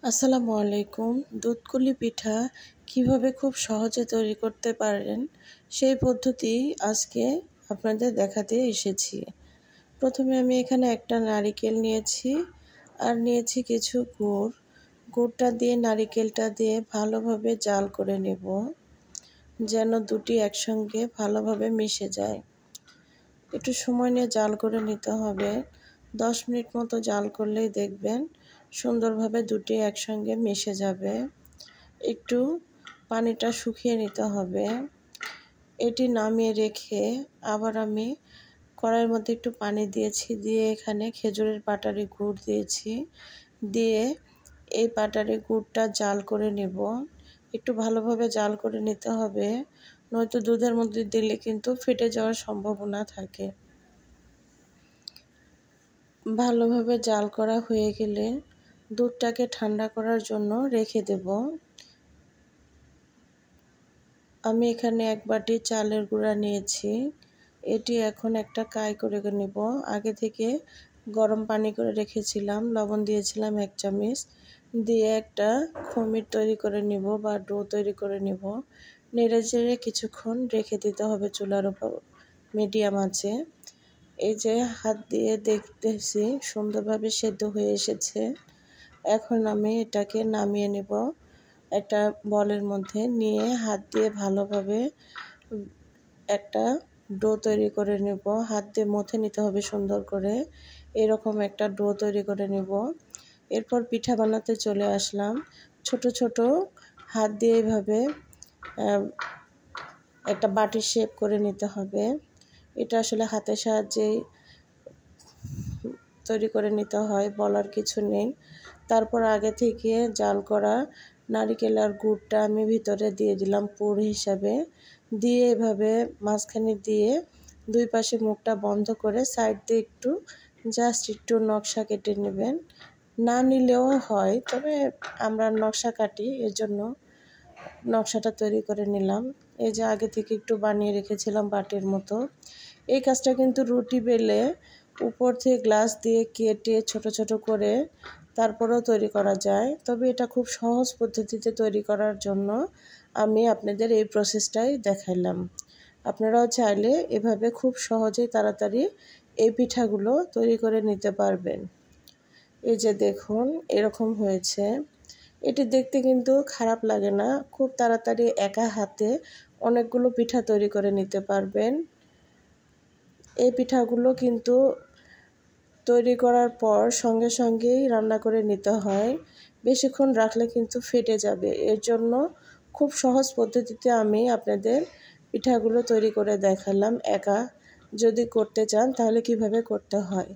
আসসালামু আলাইকুম। দুধকুলি পিঠা কিভাবে খুব সহজে তৈরি করতে পারেন সেই পদ্ধতি আজকে আপনাদের দেখাতে এসেছি। প্রথমে আমি এখানে একটা নারিকেল নিয়েছি আর নিয়েছি কিছু গুড়। গুড়টা দিয়ে নারিকেলটা দিয়ে ভালোভাবে জাল করে নেব, যেন দুটি একসঙ্গে ভালোভাবে মিশে যায়। একটু সময় নিয়ে জাল করে নিতে হবে। 10 মিনিট মতো জাল করলেই দেখবেন সুন্দরভাবে দুটি একসঙ্গে মিশে যাবে। একটু পানিটা শুকিয়ে নিতে হবে। এটি নামিয়ে রেখে আবার আমি কড়াইয়ের মধ্যে একটু পানি দিয়েছি, দিয়ে এখানে খেজুরের পাটারি গুড় দিয়েছি, দিয়ে এই পাটারি গুড়টা জাল করে নেব। একটু ভালোভাবে জাল করে নিতে হবে, নয়তো দুধের মধ্যে দিলে কিন্তু ফেটে যাওয়ার সম্ভাবনা থাকে। ভালোভাবে জাল করা হয়ে গেলে দুধটাকে ঠান্ডা করার জন্য রেখে দেব। আমি এখানে 1 বাটি চালের গুঁড়া নিয়েছি। এটি এখন একটা কাই করে নেব। আগে থেকে গরম পানি করে রেখেছিলাম, লবণ দিয়েছিলাম 1 চামচ, দিয়ে একটা খমির তৈরি করে নেব বা ডো তৈরি করে নেব। নেড়ে চেড়ে কিছুক্ষণ রেখে দিতে হবে চুলার উপর মিডিয়াম আঁচে। এই যে হাত দিয়ে দেখতেছি সুন্দরভাবে সেদ্ধ হয়ে এসেছে। এখন আমি এটাকে নামিয়ে নেব। একটা বলের মধ্যে নিয়ে হাত দিয়ে ভালোভাবে একটা ডো তৈরি করে নেব। হাত দিয়ে মথে নিতে হবে সুন্দর করে। এরকম একটা ডো তৈরি করে নেব। এরপর পিঠা বানাতে চলে আসলাম। ছোট ছোট হাত দিয়ে এভাবে একটা বাটির শেপ করে নিতে হবে। এটা আসলে হাতের সাহায্যেই তৈরি করে নিতে হয়, বলার কিছু নেই। তারপর আগে থেকে জাল করা নারিকেল আর গুড়টা আমি ভিতরে দিয়ে দিলাম পুর হিসাবে, দিয়ে এভাবে মাঝখানে দিয়ে দুই পাশে মুখটা বন্ধ করে সাইড দিয়ে একটু নকশা কেটে নেবেন। না নিলেও হয়, তবে আমরা নকশা কাটি, এর জন্য নকশাটা তৈরি করে নিলাম। এই যে আগে থেকে একটু বানিয়ে রেখেছিলাম বাটির মতো। এই কাজটা কিন্তু রুটি বেলে উপর থেকে গ্লাস দিয়ে কেটে ছোট ছোট করে তারপরেও তৈরি করা যায়, তবে এটা খুব সহজ পদ্ধতিতে তৈরি করার জন্য আমি আপনাদের এই প্রসেসটাই দেখাইলাম। আপনারাও চাইলে এভাবে খুব সহজেই তাড়াতাড়ি এই পিঠাগুলো তৈরি করে নিতে পারবেন। এই যে দেখুন এরকম হয়েছে। এটি দেখতে কিন্তু খারাপ লাগে না, খুব তাড়াতাড়ি একা হাতে অনেকগুলো পিঠা তৈরি করে নিতে পারবেন। এই পিঠাগুলো কিন্তু তৈরি করার পর সঙ্গে সঙ্গেই রান্না করে নিতে হয়, বেশিক্ষণ রাখলে কিন্তু ফেটে যাবে। এর জন্য খুব সহজ পদ্ধতিতে আমি আপনাদের পিঠাগুলো তৈরি করে দেখালাম। একা যদি করতে চান তাহলে কিভাবে করতে হয়।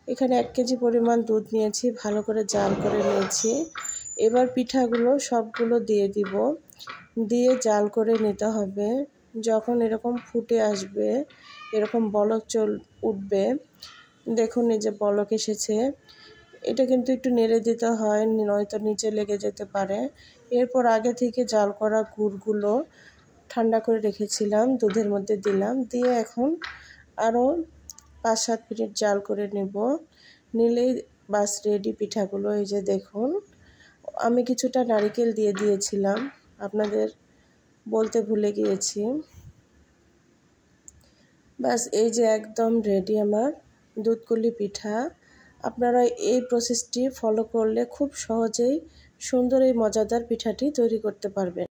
এখানে 1 কেজি পরিমাণ দুধ নিয়েছি, ভালো করে জাল করে নিয়েছি। এবার পিঠাগুলো সবগুলো দিয়ে দিব, দিয়ে জাল করে নিতে হবে। যখন এরকম ফুটে আসবে, এরকম বলক উঠবে, দেখুন এই যে বলক এসেছে, এটা কিন্তু একটু নেড়ে দিতে হয়, নয়তো নিচে লেগে যেতে পারে। এরপর আগে থেকে জাল করা গুড়গুলো ঠান্ডা করে রেখেছিলাম, দুধের মধ্যে দিলাম, দিয়ে এখন আরও 5-7 মিনিট জাল করে নেব। নিলেই বাস রেডি পিঠাগুলো। এই যে দেখুন, আমি কিছুটা নারিকেল দিয়ে দিয়েছিলাম, আপনাদের বলতে ভুলে গিয়েছি। বাস এই যে একদম রেডি আমার দুধকুলি পিঠা। আপনারা এই প্রসেসটি ফলো করলে খুব সহজেই সুন্দর এই মজাদার পিঠাটি তৈরি করতে পারবেন।